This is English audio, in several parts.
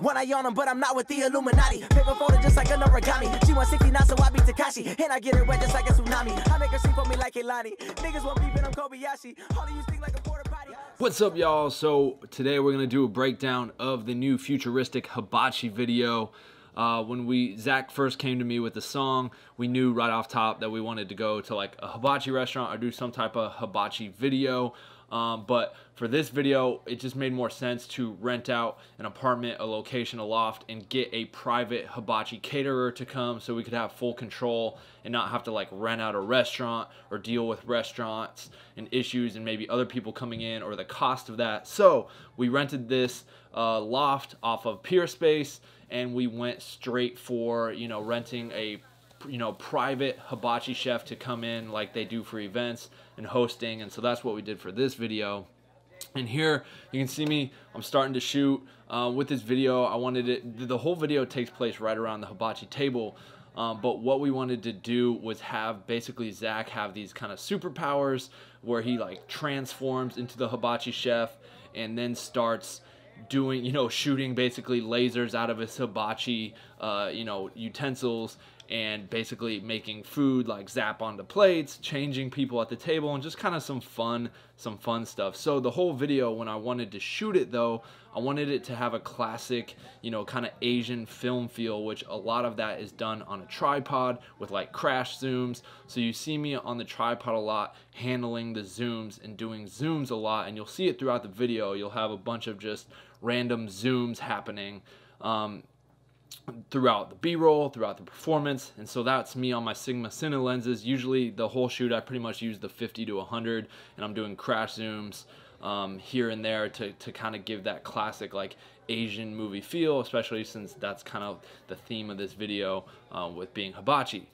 When I on them, but I'm not with the Illuminati. Paper folder just like an origami. She 169, so I be Takashi. And I get it wet just like a tsunami. I make her sleep for me like Kehlani. Niggas want beef and I'm Kobayashi. All of you stink like a porta potty. What's up, y'all? So today we're gonna do a breakdown of the new Futuristic Hibachi video. When Zach first came to me with the song, we knew right off top that we wanted to go to like a hibachi restaurant or do some type of hibachi video. But for this video, it just made more sense to rent out an apartment, a location, a loft, and get a private hibachi caterer to come so we could have full control and not have to like rent out a restaurant or deal with restaurants and issues and maybe other people coming in or the cost of that. So we rented this loft off of Peerspace, and we went straight for, renting a private hibachi chef to come in like they do for events and hosting. And so that's what we did for this video. And here you can see me, I'm starting to shoot with this video. I wanted it, the whole video takes place right around the hibachi table. But what we wanted to do was have basically Zach have these kind of superpowers where he like transforms into the hibachi chef and then starts doing, shooting basically lasers out of his hibachi, utensils, and basically making food like zap onto plates, changing people at the table, and just kind of some fun stuff. So the whole video, when I wanted to shoot it though, I wanted it to have a classic, kind of Asian film feel, which a lot of that is done on a tripod with like crash zooms. So you see me on the tripod a lot, handling the zooms and doing zooms a lot, and you'll see it throughout the video. You'll have a bunch of just random zooms happening throughout the B-roll, throughout the performance. And so that's me on my Sigma Cine lenses. Usually the whole shoot I pretty much use the 50 to 100, and I'm doing crash zooms here and there to kind of give that classic like Asian movie feel, especially since that's kind of the theme of this video with being hibachi.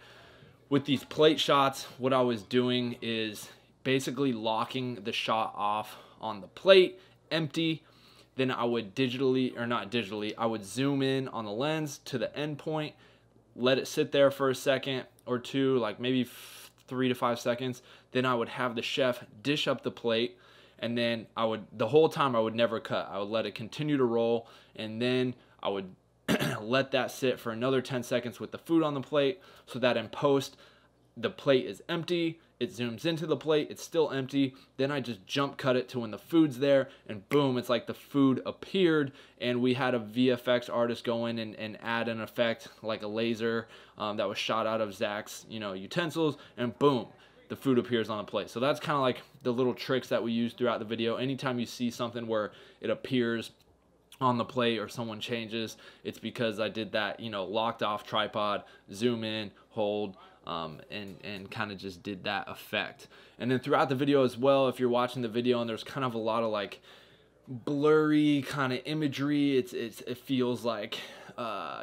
With these plate shots, what I was doing is basically locking the shot off on the plate, empty. Then I would I would zoom in on the lens to the end point, let it sit there for a second or two, like maybe 3 to 5 seconds. Then I would have the chef dish up the plate, and then the whole time I would never cut. I would let it continue to roll, and then I would let that sit for another 10 seconds with the food on the plate, so that in post, the plate is empty. It zooms into the plate, it's still empty. Then I just jump cut it to when the food's there, and boom, it's like the food appeared. And we had a VFX artist go in and add an effect like a laser that was shot out of Zach's utensils, and boom, the food appears on the plate. So that's kind of like the little tricks that we use throughout the video. Anytime you see something where it appears on the plate or someone changes, it's because I did that, locked off tripod, zoom in, hold, and kind of just did that effect. And then throughout the video as well, if you're watching the video and there's kind of a lot of like blurry kind of imagery, it feels like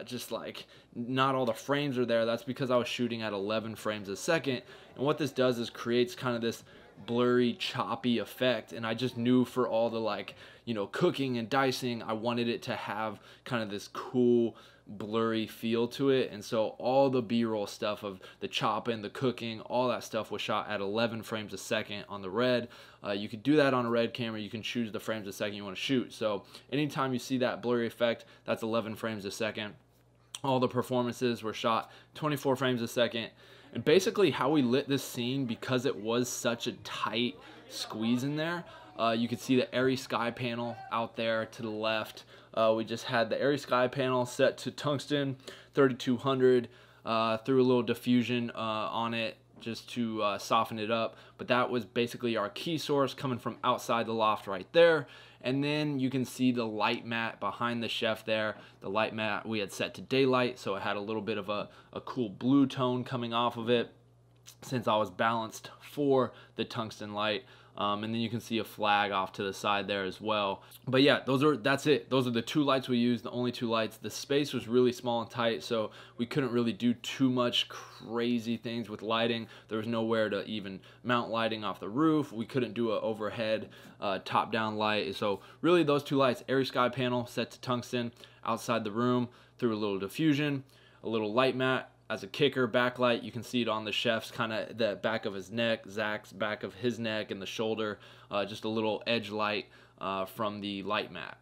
just like not all the frames are there. That's because I was shooting at 11 frames a second, and what this does is creates kind of this blurry, choppy effect. And I just knew for all the like cooking and dicing, I wanted it to have kind of this cool blurry feel to it. And so all the B-roll stuff of the chopping, the cooking, all that stuff was shot at 11 frames a second on the red. You could do that on a red camera. You can choose the frames a second you want to shoot. So anytime you see that blurry effect, that's 11 frames a second. All the performances were shot 24 frames a second. And basically how we lit this scene, because it was such a tight squeeze in there, you could see the airy sky panel out there to the left. We just had the airy sky panel set to tungsten 3200, threw a little diffusion on it just to soften it up. But that was basically our key source coming from outside the loft right there. And then you can see the light mat behind the chef there. The light mat we had set to daylight, so it had a little bit of a cool blue tone coming off of it, since I was balanced for the tungsten light. And then you can see a flag off to the side there as well. But yeah, that's it. Those are the two lights we used, the only two lights. The space was really small and tight, so we couldn't really do too much crazy things with lighting. There was nowhere to even mount lighting off the roof. We couldn't do an overhead top-down light. So really those two lights, airy sky panel set to tungsten outside the room, through a little diffusion, a little light mat, as a kicker backlight. You can see it on the chef's kind of the back of his neck, Zach's back of his neck, and the shoulder, just a little edge light from the light mat.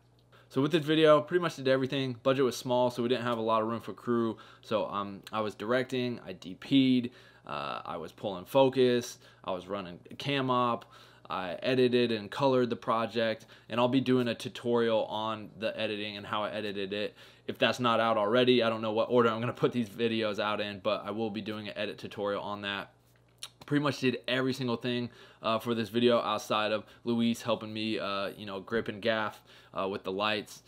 So with this video, pretty much did everything. Budget was small, so we didn't have a lot of room for crew. So I was directing, I DP'd, I was pulling focus, I was running cam op, I edited and colored the project, and I'll be doing a tutorial on the editing and how I edited it. If that's not out already, I don't know what order I'm going to put these videos out in, but I will be doing an edit tutorial on that. Pretty much did every single thing for this video outside of Luis helping me, you know, grip and gaff with the lights.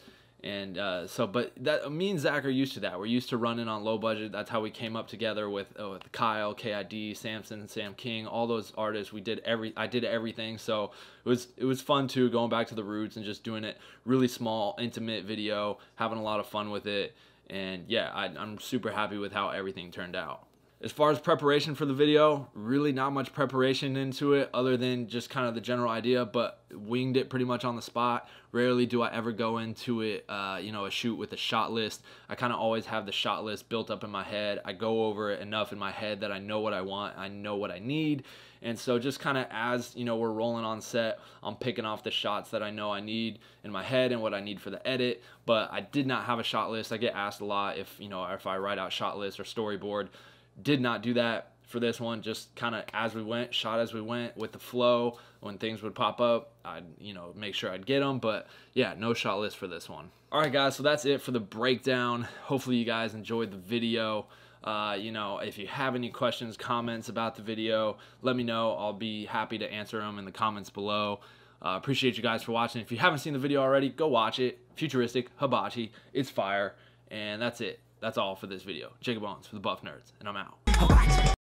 And but that, me and Zach are used to that. We're used to running on low budget. That's how we came up together with Kyle, KID, Samson, Sam King, all those artists. I did everything. So it was fun too, going back to the roots and just doing it really small, intimate video, having a lot of fun with it. And yeah, I'm super happy with how everything turned out. As far as preparation for the video, really not much preparation into it other than just kind of the general idea, but winged it pretty much on the spot. Rarely do I ever go into it, you know, a shoot with a shot list. I kind of always have the shot list built up in my head. I go over it enough in my head that I know what I want, I know what I need. And so just kind of as, you know, we're rolling on set, I'm picking off the shots that I know I need in my head and what I need for the edit. But I did not have a shot list. I get asked a lot if, you know, if I write out shot list or storyboard. Did not do that for this one, just kind of as we went, shot as we went with the flow. When things would pop up, I'd, you know, make sure I'd get them, but yeah, no shot list for this one. All right, guys, so that's it for the breakdown. Hopefully you guys enjoyed the video. You know, if you have any questions, comments about the video, let me know. I'll be happy to answer them in the comments below. Appreciate you guys for watching. If you haven't seen the video already, go watch it. Futuristic, Hibachi, it's fire, and that's it. That's all for this video. Jacob Owens for the Buff Nerds, and I'm out.